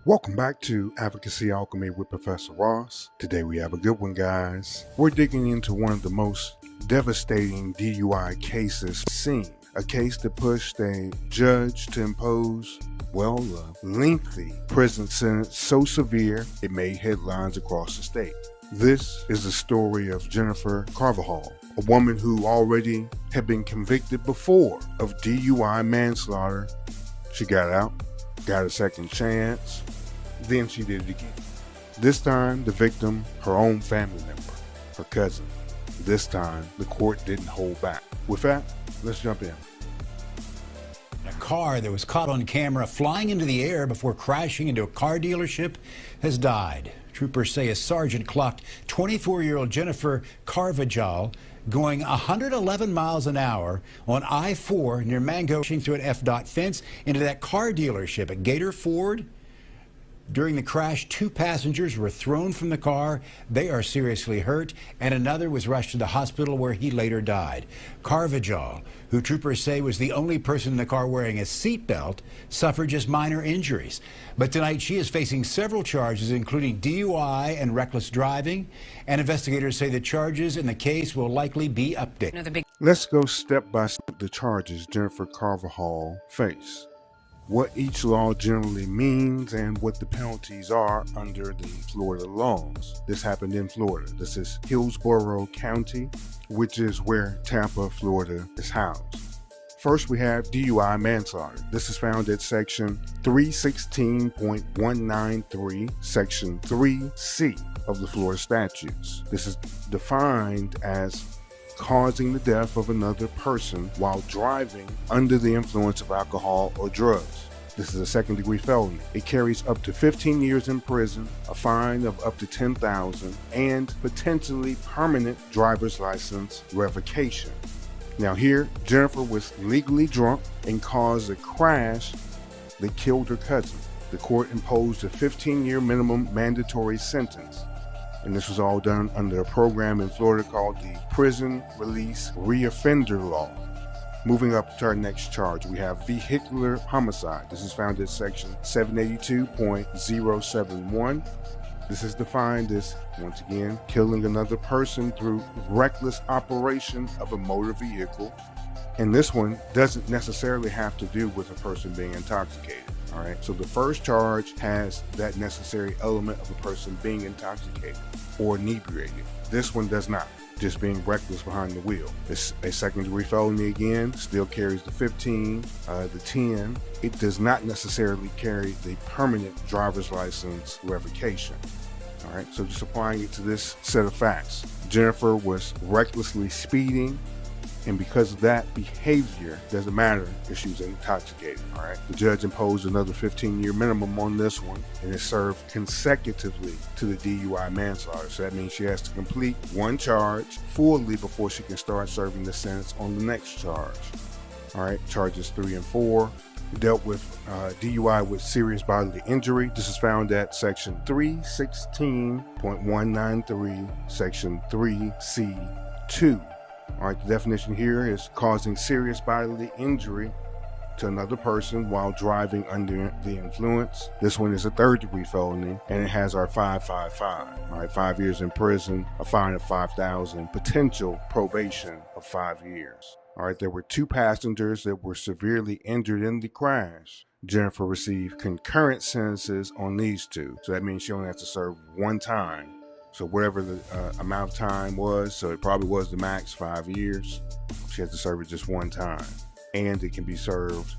Welcome back to Advocacy, Alchemy with Professor Ross. Today we have a good one, guys. We're digging into one of the most devastating DUI cases seen. A case that pushed a judge to impose, a lengthy prison sentence so severe it made headlines across the state. This is the story of Jennifer Carvajal, a woman who already had been convicted before of DUI manslaughter. She got out, got a second chance, then she did it again. This time, the victim, her own family member, her cousin. This time, the court didn't hold back. With that, let's jump in. A car that was caught on camera flying into the air before crashing into a car dealership has died. Troopers say a sergeant clocked 24-year-old Jennifer Carvajal going 111 miles an hour on I-4 near Mango, pushing through an FDOT fence into that car dealership at Gator Ford. During the crash, 2 passengers were thrown from the car. They are seriously hurt, and another was rushed to the hospital where he later died. Carvajal, who troopers say was the only person in the car wearing a seatbelt, suffered just minor injuries. But tonight she is facing several charges, including DUI and reckless driving, and investigators say the charges in the case will likely be updated. Let's go step by step the charges Jennifer Carvajal faced, what each law generally means, and what the penalties are under the Florida laws. This happened in Florida. This is Hillsborough County, which is where Tampa, Florida is housed. First, we have DUI manslaughter. This is found at section 316.193, section 3C of the Florida statutes. This is defined as causing the death of another person while driving under the influence of alcohol or drugs. This is a second-degree felony. It carries up to 15 years in prison, a fine of up to $10,000, and potentially permanent driver's license revocation. Now here, Jennifer was legally drunk and caused a crash that killed her cousin. The court imposed a 15-year minimum mandatory sentence. And this was all done under a program in Florida called the Prison Release Reoffender Law. Moving up to our next charge, we have vehicular homicide. This is found in section 782.071. This is defined as, once again, killing another person through reckless operation of a motor vehicle. And this one doesn't necessarily have to do with a person being intoxicated. All right, so the first charge has that necessary element of a person being intoxicated or inebriated. This one does not, just being reckless behind the wheel. It's a second-degree felony again, still carries the 15, the 10. It does not necessarily carry the permanent driver's license revocation. All right, so just applying it to this set of facts. Jennifer was recklessly speeding, and because of that behavior, doesn't matter if she was intoxicated. All right. The judge imposed another 15-year minimum on this one, and it served consecutively to the DUI manslaughter. So that means she has to complete one charge fully before she can start serving the sentence on the next charge. All right. Charges 3 and 4 dealt with DUI with serious bodily injury. This is found at section 316.193, section 3C2. All right, the definition here is causing serious bodily injury to another person while driving under the influence. This one is a third-degree felony, and it has our 555. All right, 5 years in prison, a fine of $5,000, potential probation of 5 years. All right, there were 2 passengers that were severely injured in the crash. Jennifer received concurrent sentences on these 2, so that means she only has to serve one time. So whatever the amount of time was, so it probably was the max 5 years, she had to serve it just one time. And it can be served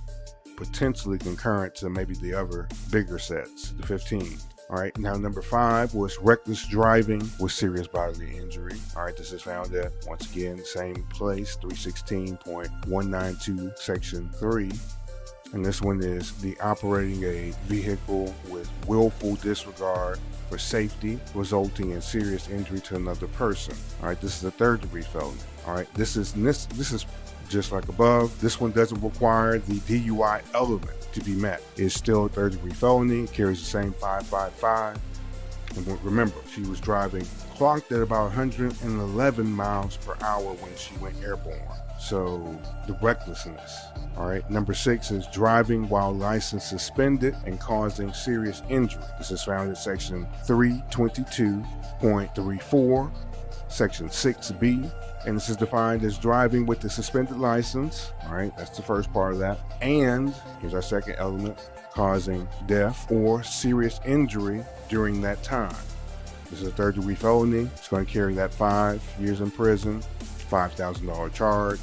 potentially concurrent to maybe the other bigger sets, the 15. All right, now number 5 was reckless driving with serious bodily injury. All right, this is found at, once again, the same place, 316.192, section 3. And this one is the operating a vehicle with willful disregard for safety, resulting in serious injury to another person. All right, this is a third-degree felony. All right, this is just like above. This one doesn't require the DUI element to be met. It's still a third-degree felony. It carries the same 555. And remember, she was driving clocked at about 111 miles per hour when she went airborne. So the recklessness. All right. Number 6 is driving while license suspended and causing serious injury. This is found in section 322.34, section 6B. And this is defined as driving with the suspended license. All right. That's the first part of that. And here's our second element, causing death or serious injury during that time. This is a third-degree felony. It's going to carry that 5 years in prison, $5,000 charge.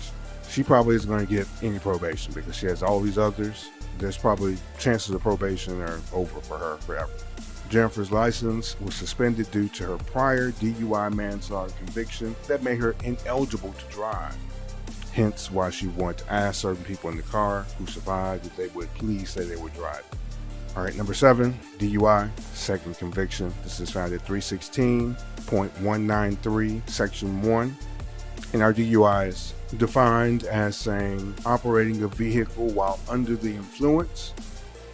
She probably isn't going to get any probation because she has all these others. There's probably chances of probation are over for her forever. Jennifer's license was suspended due to her prior DUI manslaughter conviction that made her ineligible to drive. Hence why she wanted to ask certain people in the car who survived if they would please say they were driving. All right, number 7, DUI, second conviction. This is found at 316.193, section 1. And our DUI is defined as saying operating a vehicle while under the influence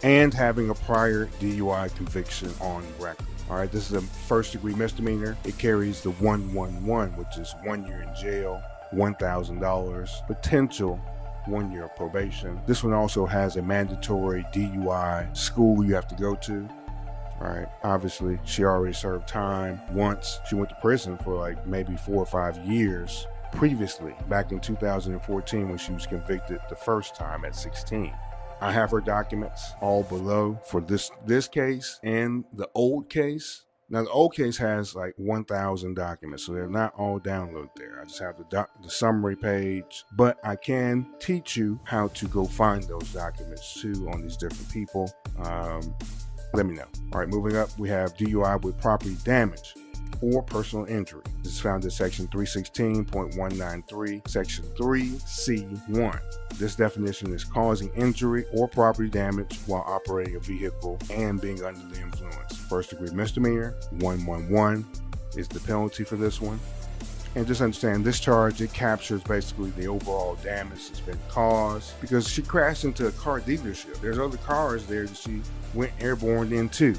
and having a prior DUI conviction on record. All right, this is a first-degree misdemeanor. It carries the 111, which is 1 year in jail, $1,000, potential 1 year of probation. This one also has a mandatory DUI school you have to go to. All right, obviously, she already served time once. She went to prison for like maybe 4 or 5 years previously, back in 2014 when she was convicted the first time at 16. I have her documents all below for this case and the old case. Now, the old case has like 1,000 documents, so they're not all downloaded there. I just have the summary page, but I can teach you how to go find those documents too on these different people. Let me know. All right, moving up, we have DUI with property damage or personal injury. This is found in section 316.193, section 3C1. This definition is causing injury or property damage while operating a vehicle and being under the influence. First degree misdemeanor, 111 is the penalty for this one. And just understand this charge, it captures basically the overall damage that's been caused because she crashed into a car dealership. There's other cars there that she went airborne into.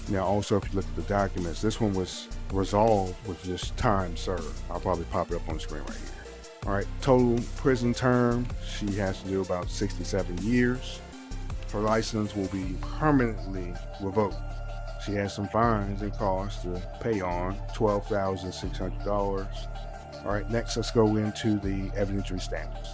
Now, also, if you look at the documents, this one was resolved with just time served. I'll probably pop it up on the screen right here. All right, total prison term, she has to do about 67 years. Her license will be permanently revoked. She has some fines and costs to pay on, $12,600. All right, next let's go into the evidentiary standards.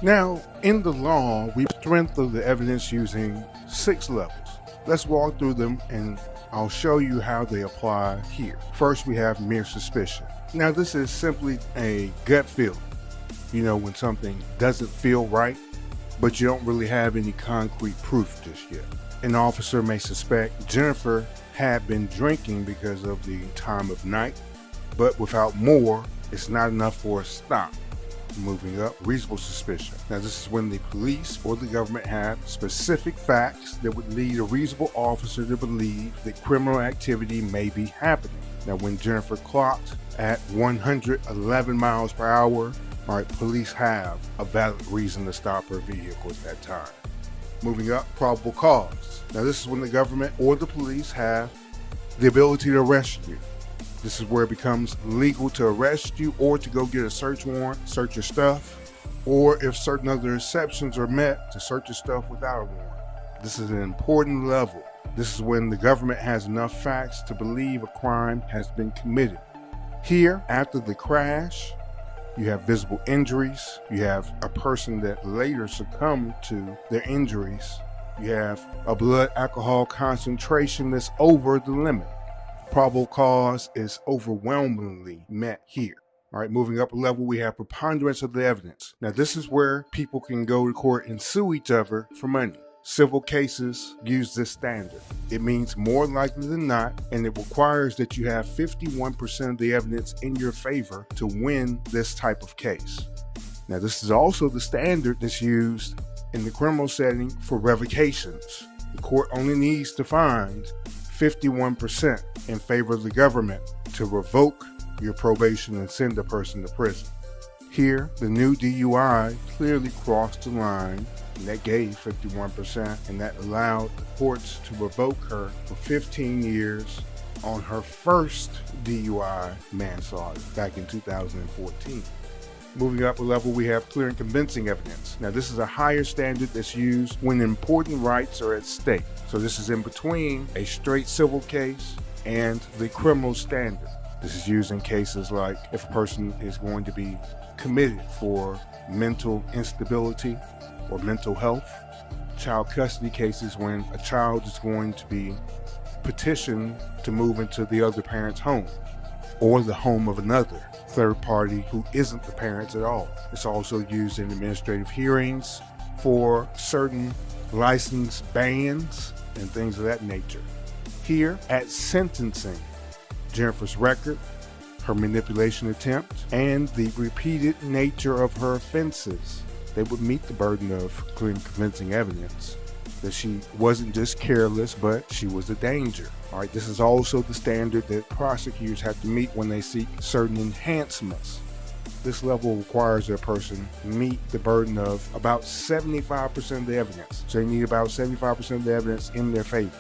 Now, in the law, we strengthen the evidence using 6 levels. Let's walk through them and I'll show you how they apply here. First, we have mere suspicion. Now, this is simply a gut feeling. You know, when something doesn't feel right, but you don't really have any concrete proof just yet. An officer may suspect Jennifer had been drinking because of the time of night, but without more, it's not enough for a stop. Moving up, reasonable suspicion. Now, this is when the police or the government have specific facts that would lead a reasonable officer to believe that criminal activity may be happening. Now, when Jennifer clocked at 111 miles per hour, all right, police have a valid reason to stop her vehicle at that time. Moving up, probable cause. Now, this is when the government or the police have the ability to arrest you. This is where it becomes legal to arrest you or to go get a search warrant, search your stuff, or if certain other exceptions are met, to search your stuff without a warrant. This is an important level. This is when the government has enough facts to believe a crime has been committed. Here, after the crash, you have visible injuries. You have a person that later succumbed to their injuries. You have a blood alcohol concentration that's over the limit. Probable cause is overwhelmingly met here. All right, moving up a level, we have preponderance of the evidence. Now, this is where people can go to court and sue each other for money. Civil cases use this standard. It means more likely than not, and it requires that you have 51% of the evidence in your favor to win this type of case. Now, this is also the standard that's used in the criminal setting for revocations. The court only needs to find 51% in favor of the government to revoke your probation and send a person to prison. Here, the new DUI clearly crossed the line and that gave 51%, and that allowed the courts to revoke her for 15 years on her first DUI manslaughter back in 2014. Moving up a level, we have clear and convincing evidence. Now, this is a higher standard that's used when important rights are at stake. So this is in between a straight civil case and the criminal standard. This is used in cases like if a person is going to be committed for mental instability or mental health, child custody cases when a child is going to be petitioned to move into the other parent's home or the home of another third party who isn't the parents at all. It's also used in administrative hearings for certain license bans and things of that nature. Here at sentencing, Jennifer's record, her manipulation attempt, and the repeated nature of her offenses, they would meet the burden of clear and convincing evidence that she wasn't just careless, but she was a danger. All right, this is also the standard that prosecutors have to meet when they seek certain enhancements. This level requires that a person meet the burden of about 75% of the evidence. So they need about 75% of the evidence in their favor.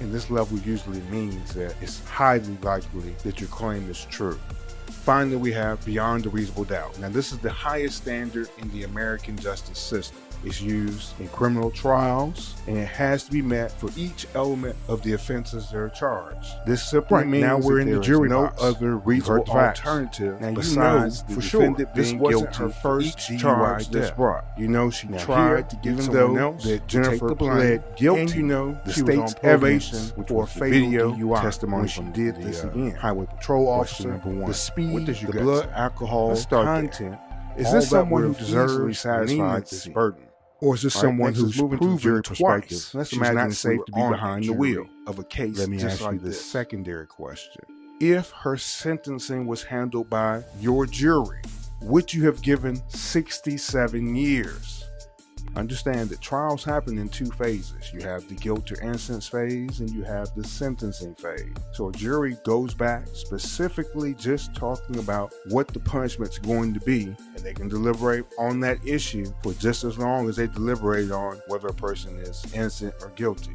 And this level usually means that it's highly likely that your claim is true. Finally, we have beyond a reasonable doubt. Now, this is the highest standard in the American justice system. It's used in criminal trials, and it has to be met for each element of the offenses that are charged. This simply means now we're in the jury no box. other reasonable alternative Now, besides the for sure defendant this being wasn't guilty her for first each DUI charge that's death. brought. You know, she Now, tried here, to get even someone though else that to Jennifer take the blame, pled guilty, and you know the she was state's on probation, evidence, which or was the fatal video DUI testimony when she she did did this the, again. highway patrol Question officer, number one: the speed, what does your the gut blood say? alcohol Let's start content. Is all this that someone who would have easily deserves satisfied this leniency? burden? Or is this All right, someone next is who's moving to the proven jury twice perspective. Let's she's imagine not if we safe were to be on behind that the jury. wheel of a case Let me just ask like you this? this. Secondary question. If her sentencing was handled by your jury, would you have given 67 years? Understand that trials happen in two phases. You have the guilt or innocence phase, and you have the sentencing phase. So a jury goes back specifically just talking about what the punishment's going to be, and they can deliberate on that issue for just as long as they deliberate on whether a person is innocent or guilty.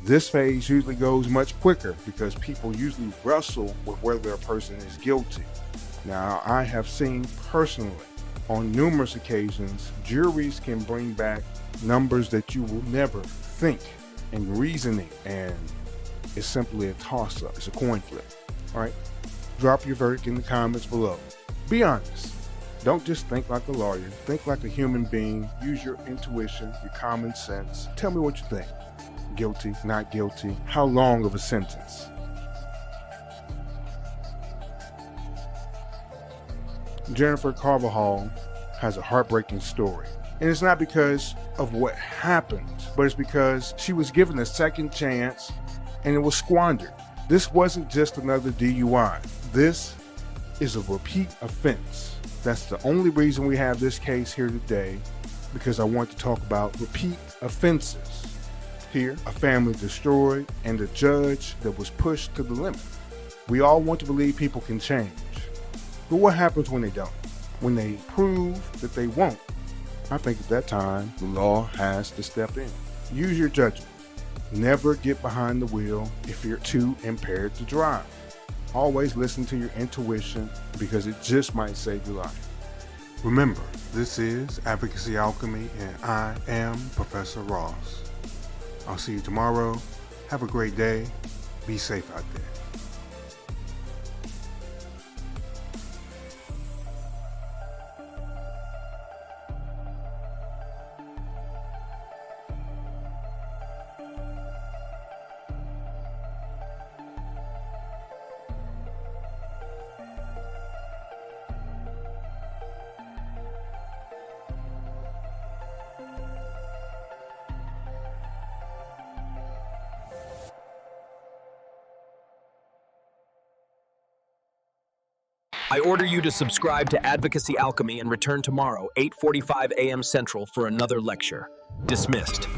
This phase usually goes much quicker because people usually wrestle with whether a person is guilty. Now, I have seen personally on numerous occasions, juries can bring back numbers that you will never think, and reasoning, and it's simply a toss-up. It's a coin flip. All right? Drop your verdict in the comments below. Be honest. Don't just think like a lawyer. Think like a human being. Use your intuition, your common sense. Tell me what you think. Guilty, not guilty. How long of a sentence? Jennifer Carvajal has a heartbreaking story. And it's not because of what happened, but it's because she was given a second chance and it was squandered. This wasn't just another DUI. This is a repeat offense. That's the only reason we have this case here today, because I want to talk about repeat offenses. Here, a family destroyed and a judge that was pushed to the limit. We all want to believe people can change. But what happens when they don't? When they prove that they won't? I think at that time, the law has to step in. Use your judgment. Never get behind the wheel if you're too impaired to drive. Always listen to your intuition because it just might save your life. Remember, this is Advocacy Alchemy and I am Professor Ross. I'll see you tomorrow. Have a great day. Be safe out there. I order you to subscribe to Advocacy Alchemy and return tomorrow, 8:45 a.m. Central, for another lecture. Dismissed.